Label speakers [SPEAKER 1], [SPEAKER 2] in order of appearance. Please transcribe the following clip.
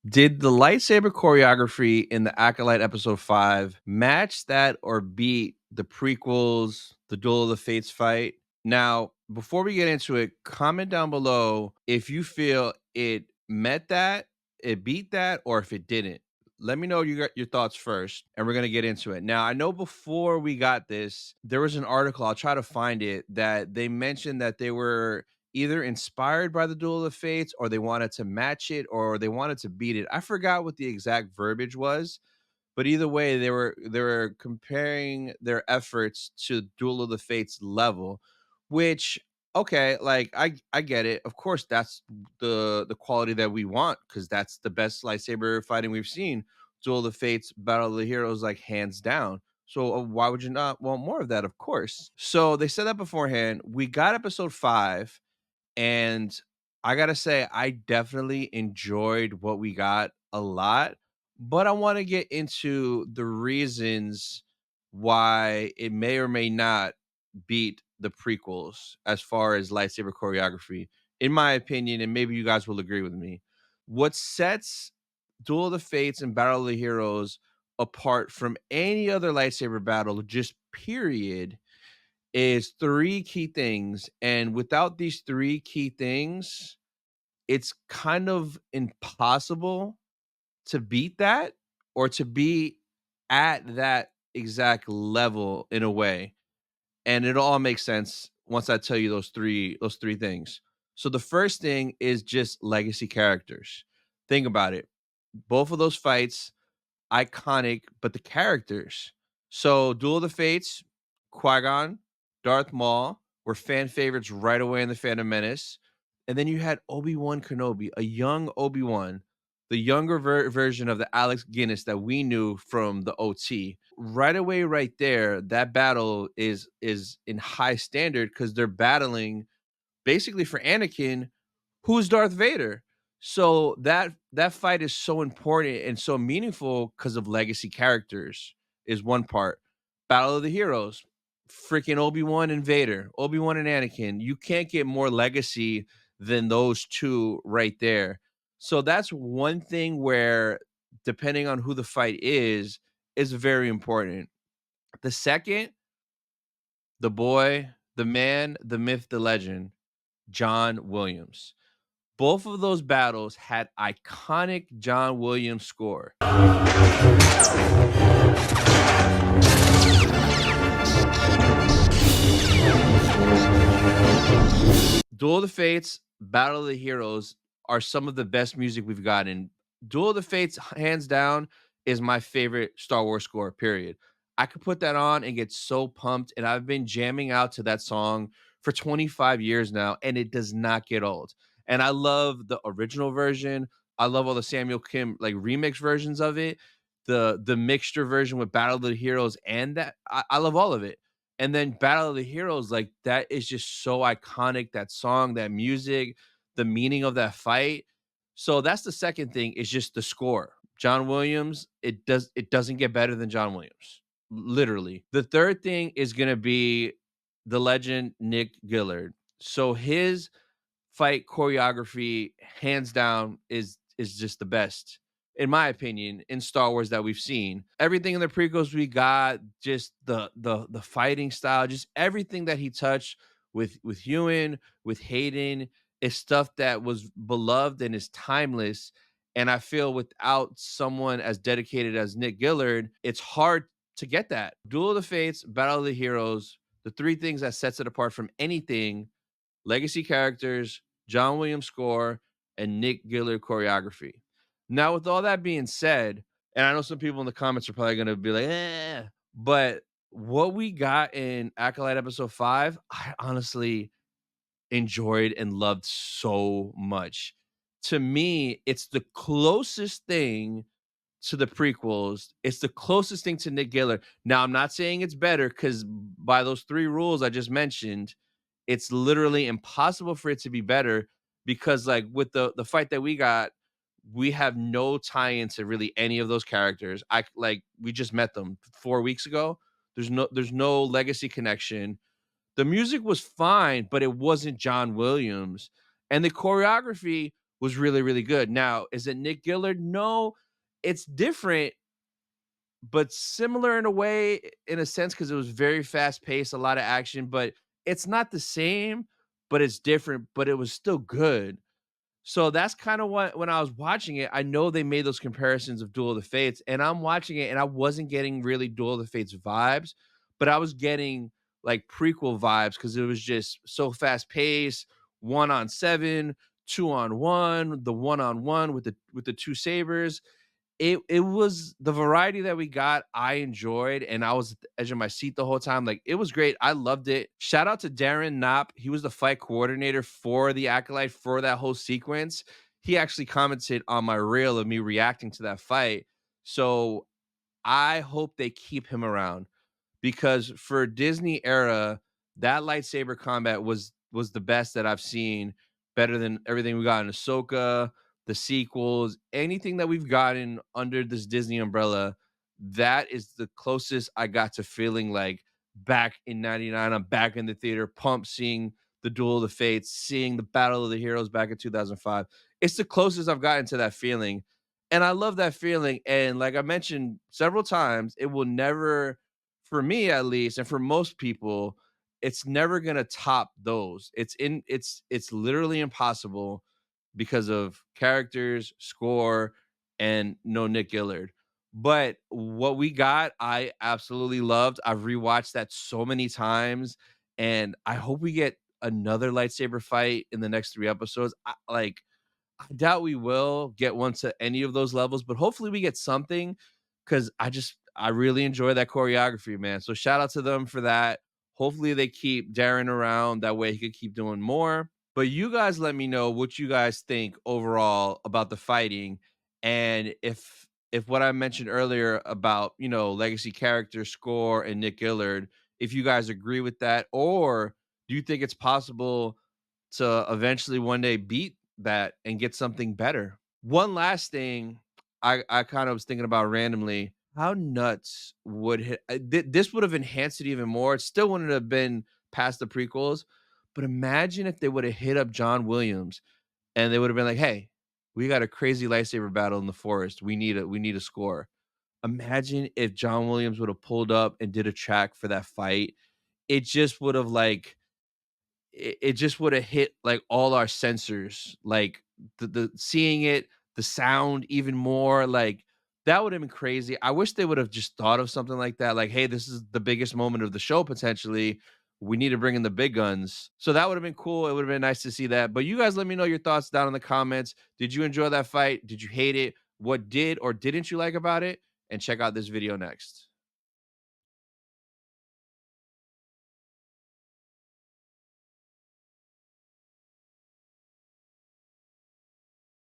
[SPEAKER 1] Did the lightsaber choreography in the Acolyte episode 5 match that or beat the prequels, the Duel of the Fates fight? Now, before we get into it, comment down below if you feel it met that, it beat that, or if it didn't. Let me know your thoughts first, and we're gonna get into it. Now, I know before we got this, there was an article, I'll try to find it, that they mentioned that they were either inspired by the Duel of the Fates or they wanted to match it or they wanted to beat it. I forgot what the exact verbiage was, but either way, they were comparing their efforts to Duel of the Fates level, which okay, like I get it. Of course, that's the quality that we want because that's the best lightsaber fighting we've seen. Duel of the Fates, Battle of the Heroes, like hands down. So why would you not want more of that? Of course. So they said that beforehand. We got episode 5 and I gotta say, I definitely enjoyed what we got a lot, but I want to get into the reasons why it may or may not beat the prequels as far as lightsaber choreography, in my opinion, and maybe you guys will agree with me. What sets Duel of the Fates and Battle of the Heroes apart from any other lightsaber battle, just period, is three key things. And without these three key things, it's kind of impossible to beat that or to be at that exact level in a way. And it all makes sense once I tell you those three things. So the first thing is just legacy characters. Think about it. Both of those fights iconic, but the characters. So Duel of the Fates, Qui-Gon, Darth Maul were fan favorites right away in the Phantom Menace. And then you had Obi-Wan Kenobi, a young Obi-Wan, the younger version of the Alex Guinness that we knew from the OT. Right away, right there, that battle is in high standard because they're battling basically for Anakin, who's Darth Vader. So that fight is so important and so meaningful because of legacy characters is one part. Battle of the Heroes, freaking Obi-Wan and Vader, Obi-Wan and Anakin. You can't get more legacy than those two right there. So that's one thing where depending on who the fight is very important. The second, the boy, the man, the myth, the legend, John Williams. Both of those battles had iconic John Williams score. Duel of the Fates, Battle of the Heroes are some of the best music we've gotten. Duel of the Fates, hands down, is my favorite Star Wars score, period. I could put that on and get so pumped, and I've been jamming out to that song for 25 years now, and it does not get old. And I love the original version. I love all the Samuel Kim like remix versions of it. The mixture version with Battle of the Heroes and that I love all of it. And then Battle of the Heroes, like that is just so iconic. That song, that music, the meaning of that fight. So that's the second thing is just the score. John Williams, it doesn't get better than John Williams. Literally. The third thing is gonna be the legend Nick Gillard. So his fight choreography, hands down, is just the best in my opinion in Star Wars that we've seen. Everything in the prequels we got, just the fighting style, just everything that he touched with Ewan, with Hayden, is stuff that was beloved and is timeless. And I feel without someone as dedicated as Nick Gillard, it's hard to get that. Duel of the Fates, Battle of the Heroes, the three things that sets it apart from anything: legacy characters, John Williams score, and Nick Gillard choreography. Now, with all that being said, and I know some people in the comments are probably going to be like, but what we got in Acolyte episode 5, I honestly enjoyed and loved so much. To me, it's the closest thing to the prequels. It's the closest thing to Nick Gillard. Now, I'm not saying it's better because by those three rules I just mentioned, it's literally impossible for it to be better because, like, with the fight that we got, we have no tie-in to really any of those characters. We just met them 4 weeks ago. There's no legacy connection. The music was fine, but it wasn't John Williams. And the choreography, was really, really good. Now, is it Nick Gillard? No, it's different, but similar in a way, in a sense, because it was very fast paced, a lot of action, but it's not the same, but it's different, but it was still good. So that's kind of what when I was watching it, I know they made those comparisons of Duel of the Fates, and I'm watching it and I wasn't getting really Duel of the Fates vibes, but I was getting like prequel vibes because it was just so fast paced, 1 on 7, 2 on 1, the 1 on 1 with the two sabers. It was the variety that we got, I enjoyed, and I was at the edge of my seat the whole time, like, it was great, I loved it. Shout out to Darren Knopp, he was the fight coordinator for the Acolyte for that whole sequence. He actually commented on my reel of me reacting to that fight, so I hope they keep him around because for Disney era, that lightsaber combat was the best that I've seen, better than everything we got in Ahsoka, the sequels, anything that we've gotten under this Disney umbrella. That is the closest I got to feeling like back in '99. I'm back in the theater, pumped, seeing the Duel of the Fates, seeing the Battle of the Heroes back in 2005. It's the closest I've gotten to that feeling. And I love that feeling. And like I mentioned several times, it will never, for me at least, and for most people, it's never gonna top those. It's literally impossible because of characters, score, and no Nick Gillard. But what we got, I absolutely loved. I've rewatched that so many times, and I hope we get another lightsaber fight in the next 3 episodes. I doubt we will get one to any of those levels, but hopefully we get something because I really enjoy that choreography, man. So shout out to them for that. Hopefully they keep Darren around. That way he could keep doing more. But you guys let me know what you guys think overall about the fighting. And if what I mentioned earlier about, legacy character score and Nick Gillard, if you guys agree with that, or do you think it's possible to eventually one day beat that and get something better? One last thing I kind of was thinking about randomly, how nuts would this would have enhanced it even more. It still wouldn't have been past the prequels, but imagine if they would have hit up John Williams and they would have been like, "Hey, we got a crazy lightsaber battle in the forest. We need a score." Imagine if John Williams would have pulled up and did a track for that fight. It just would have like it just would have hit like all our sensors, like the seeing it, the sound even more, like that would have been crazy. I wish they would have just thought of something like that. Like, hey, this is the biggest moment of the show potentially. We need to bring in the big guns. So that would have been cool. It would have been nice to see that. But you guys let me know your thoughts down in the comments. Did you enjoy that fight? Did you hate it? What did or didn't you like about it? And check out this video next.